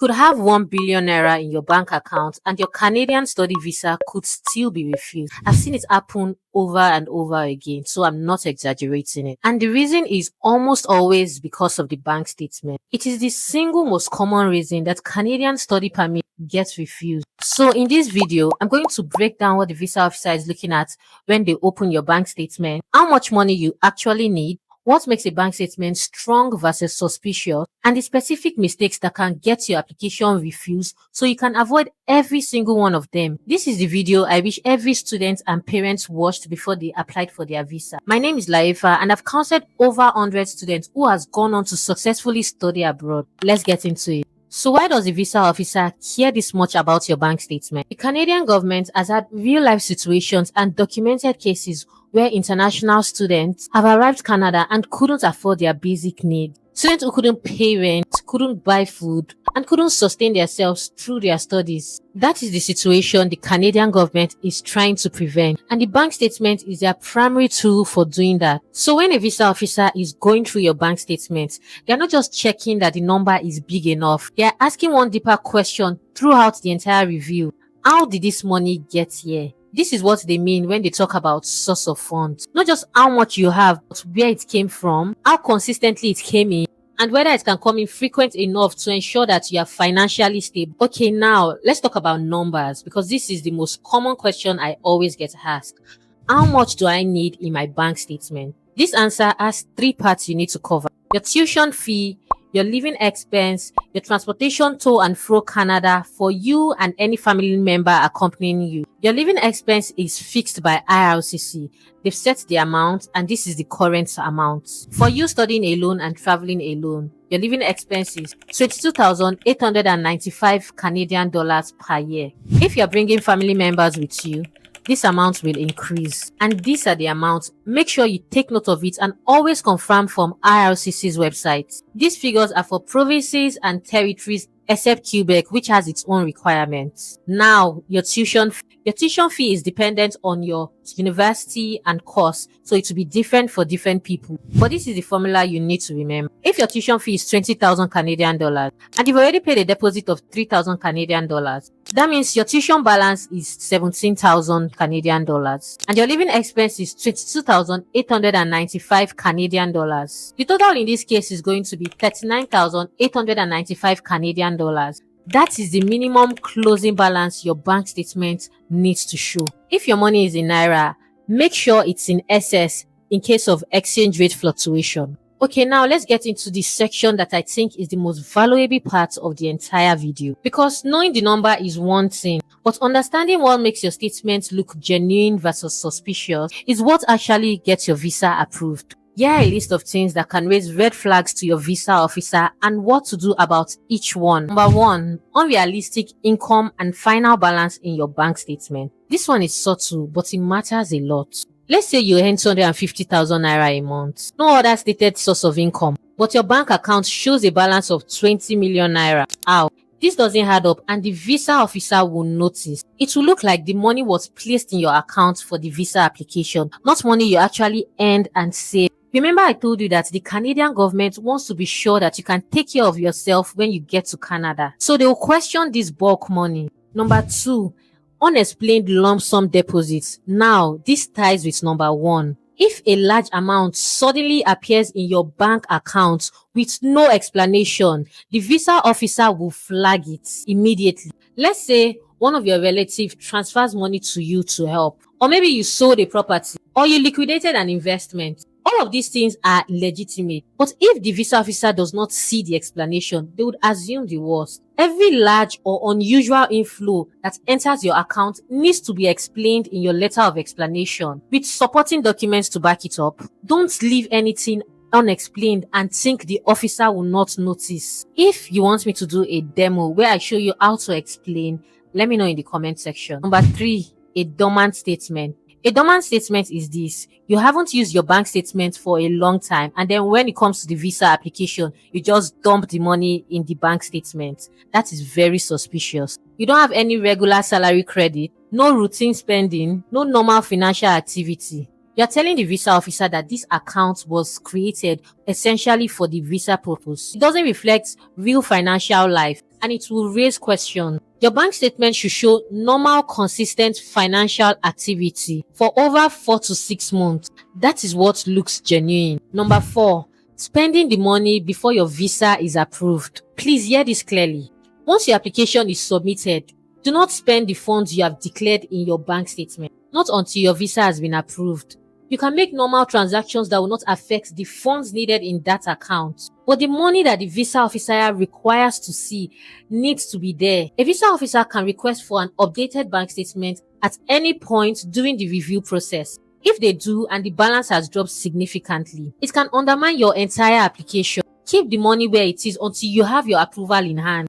Could have 1 billion naira in your bank account and your Canadian study visa could still be refused. I've seen it happen over and over again, so I'm not exaggerating it. And the reason is almost always because of the bank statement. It is the single most common reason that Canadian study permit gets refused. So in this video, I'm going to break down what the visa officer is looking at when they open your bank statement, how much money you actually need, what makes a bank statement strong versus suspicious, and the specific mistakes that can get your application refused so you can avoid every single one of them. This is the video I wish every student and parents watched before they applied for their visa. My name is Layefa and I've counseled over 100 students who has gone on to successfully study abroad. Let's get into it. So why does the visa officer care this much about your bank statement? The Canadian government has had real-life situations and documented cases where international students have arrived Canada and couldn't afford their basic needs. Students who couldn't pay rent, couldn't buy food, and couldn't sustain themselves through their studies. That is the situation the Canadian government is trying to prevent, and the bank statement is their primary tool for doing that. So when a visa officer is going through your bank statement, they're not just checking that the number is big enough. They're asking one deeper question throughout the entire review. How did this money get here? This is what they mean when they talk about source of funds. Not just how much you have, but where it came from, how consistently it came in, and whether it can come in frequent enough to ensure that you are financially stable. Okay, now let's talk about numbers, because this is the most common question I always get asked. How much do I need in my bank statement? This answer has 3 parts you need to cover: your tuition fee, your living expense, your transportation to and fro Canada for you and any family member accompanying you. Your living expense is fixed by IRCC. They've set the amount and this is the current amount. For you studying alone and traveling alone, your living expense is 22,895 Canadian dollars per year. If you're bringing family members with you, this amount will increase, and these are the amounts. Make sure you take note of it and always confirm from IRCC's website. These figures are for provinces and territories except Quebec, which has its own requirements. Now, your tuition fee is dependent on your university and course, so it will be different for different people. But this is the formula you need to remember. If your tuition fee is 20,000 Canadian dollars and you've already paid a deposit of 3,000 Canadian dollars, that means your tuition balance is 17,000 Canadian dollars and your living expense is 22,895 Canadian dollars. The total in this case is going to be 39,895 Canadian dollars. That is the minimum closing balance your bank statement needs to show. If your money is in Naira, make sure it's in SS in case of exchange rate fluctuation. Okay, now let's get into the section that I think is the most valuable part of the entire video. Because knowing the number is one thing, but understanding what makes your statement look genuine versus suspicious is what actually gets your visa approved. Here are a list of things that can raise red flags to your visa officer and what to do about each one. Number 1, unrealistic income and final balance in your bank statement. This one is subtle, but it matters a lot. Let's say you earn 250,000 naira a month. No other stated source of income, but your bank account shows a balance of 20 million naira. Ow. This doesn't add up and the visa officer will notice. It will look like the money was placed in your account for the visa application, not money you actually earned and saved. Remember I told you that the Canadian government wants to be sure that you can take care of yourself when you get to Canada. So they will question this bulk money. Number 2, unexplained lump sum deposits. Now, this ties with number 1. If a large amount suddenly appears in your bank account with no explanation, the visa officer will flag it immediately. Let's say one of your relatives transfers money to you to help, or maybe you sold a property, or you liquidated an investment. All of these things are legitimate, but if the visa officer does not see the explanation, they would assume the worst. Every large or unusual inflow that enters your account needs to be explained in your letter of explanation with supporting documents to back it up. Don't leave anything unexplained and think the officer will not notice. If you want me to do a demo where I show you how to explain, let me know in the comment section. Number 3, a dormant statement. A dormant statement is this: you haven't used your bank statement for a long time, and then when it comes to the visa application, you just dump the money in the bank statement. That is very suspicious. You don't have any regular salary credit, no routine spending, no normal financial activity. You're telling the visa officer that this account was created essentially for the visa purpose. It doesn't reflect real financial life and it will raise questions. Your bank statement should show normal, consistent financial activity for over 4 to 6 months. That is what looks genuine. Number 4, spending the money before your visa is approved. Please hear this clearly. Once your application is submitted, do not spend the funds you have declared in your bank statement, not until your visa has been approved. You can make normal transactions that will not affect the funds needed in that account. But the money that the visa officer requires to see needs to be there. A visa officer can request for an updated bank statement at any point during the review process. If they do and the balance has dropped significantly, it can undermine your entire application. Keep the money where it is until you have your approval in hand.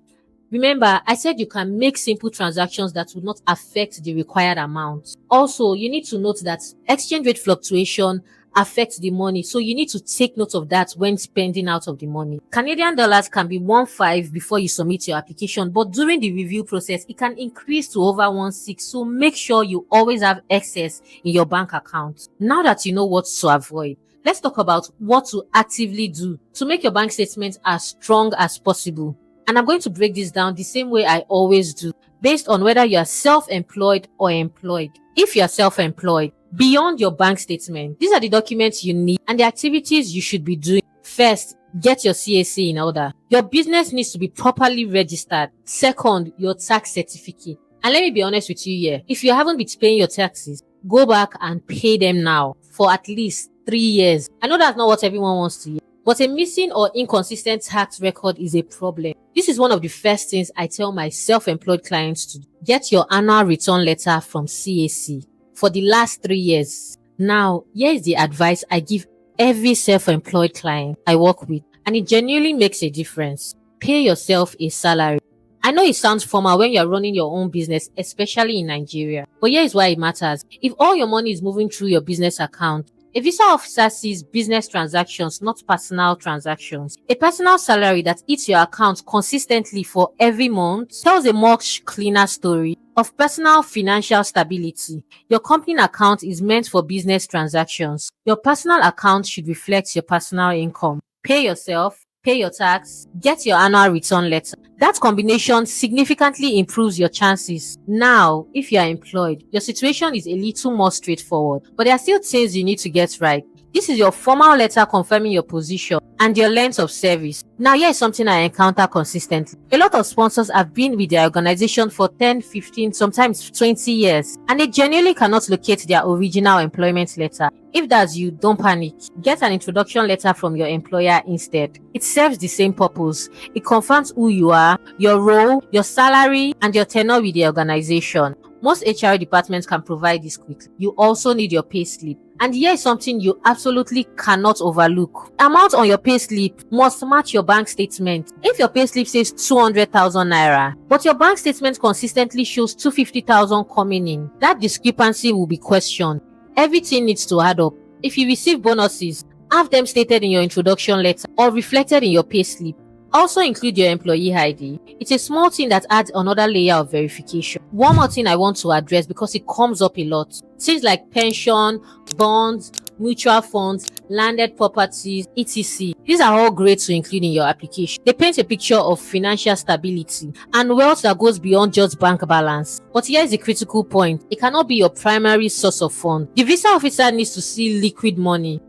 Remember, I said you can make simple transactions that will not affect the required amount. Also, you need to note that exchange rate fluctuation affects the money, so you need to take note of that when spending out of the money. Canadian dollars can be 1.5 before you submit your application, but during the review process, it can increase to over 1.6, so make sure you always have excess in your bank account. Now that you know what to avoid, let's talk about what to actively do to make your bank statement as strong as possible. And I'm going to break this down the same way I always do, based on whether you are self-employed or employed. If you are self-employed, beyond your bank statement, these are the documents you need and the activities you should be doing. First, get your CAC in order. Your business needs to be properly registered. Second, your tax certificate. And let me be honest with you here. If you haven't been paying your taxes, go back and pay them now for at least 3 years. I know that's not what everyone wants to hear, but a missing or inconsistent tax record is a problem. This is one of the first things I tell my self-employed clients to do. Get your annual return letter from CAC for the last 3 years. Now, here is the advice I give every self-employed client I work with, and it genuinely makes a difference. Pay yourself a salary. I know it sounds formal when you're running your own business, especially in Nigeria, but here is why it matters. If all your money is moving through your business account, a visa officer sees business transactions, not personal transactions. A personal salary that hits your account consistently for every month tells a much cleaner story of personal financial stability. Your company account is meant for business transactions. Your personal account should reflect your personal income. Pay yourself, pay your tax, get your annual return letter. That combination significantly improves your chances. Now, if you are employed, your situation is a little more straightforward, but there are still things you need to get right. This is your formal letter confirming your position and your length of service. Now, here is something I encounter consistently. A lot of sponsors have been with their organization for 10, 15, sometimes 20 years, and they genuinely cannot locate their original employment letter. If that's you, don't panic. Get an introduction letter from your employer instead. It serves the same purpose. It confirms who you are, your role, your salary, and your tenure with the organization. Most HR departments can provide this quickly. You also need your pay slip. And here is something you absolutely cannot overlook. The amount on your pay slip must match your bank statement. If your pay slip says 200,000 naira, but your bank statement consistently shows 250,000 coming in, that discrepancy will be questioned. Everything needs to add up. If you receive bonuses, have them stated in your introduction letter or reflected in your pay slip. Also include your employee ID. It's a small thing that adds another layer of verification. One more thing I want to address because it comes up a lot. Things like pension, bonds, mutual funds, landed properties, etc. These are all great to include in your application. They paint a picture of financial stability and wealth that goes beyond just bank balance. But here is the critical point. It cannot be your primary source of fund. The visa officer needs to see liquid money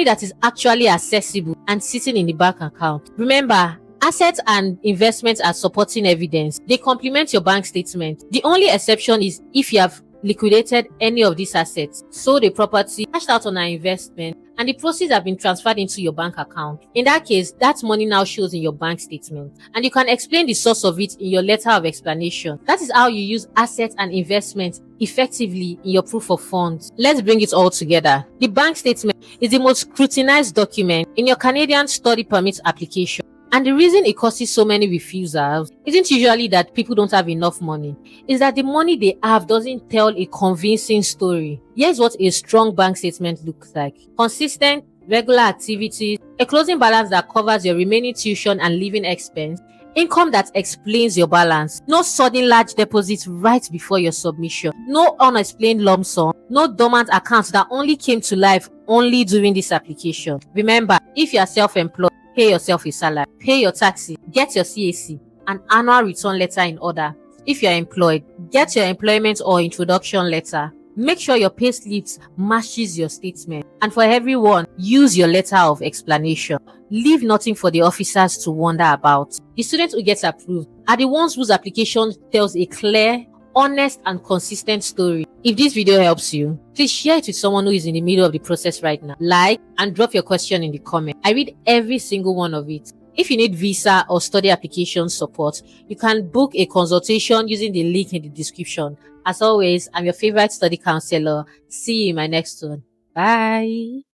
that is actually accessible and sitting in the bank account. Remember, assets and investments are supporting evidence. They complement your bank statement. The only exception is if you have liquidated any of these assets, sold a property, cashed out on an investment, and the proceeds have been transferred into your bank account. In that case, that money now shows in your bank statement, and you can explain the source of it in your letter of explanation. That is how you use assets and investments effectively in your proof of funds. Let's bring it all together. The bank statement is the most scrutinized document in your Canadian study permit application. And the reason it causes so many refusals isn't usually that people don't have enough money. It's that the money they have doesn't tell a convincing story. Here's what a strong bank statement looks like. Consistent, regular activities, a closing balance that covers your remaining tuition and living expense, Income that explains your balance. No sudden large deposits right before your submission. No unexplained lump sum. No dormant accounts that only came to life only during this application. Remember, if you are self-employed, pay yourself a salary, pay your taxes, get your CAC, an annual return letter in order. If you are employed, get your employment or introduction letter. Make sure your pay slips matches your statement. And for everyone, use your letter of explanation. Leave nothing for the officers to wonder about. The students who get approved are the ones whose application tells a clear, honest and consistent story. If this video helps you, please share it with someone who is in the middle of the process right now. Like and drop your question in the comment. I read every single one of it. If you need visa or study application support, you can book a consultation using the link in the description. As always, I'm your favorite study counselor. See you in my next one. Bye.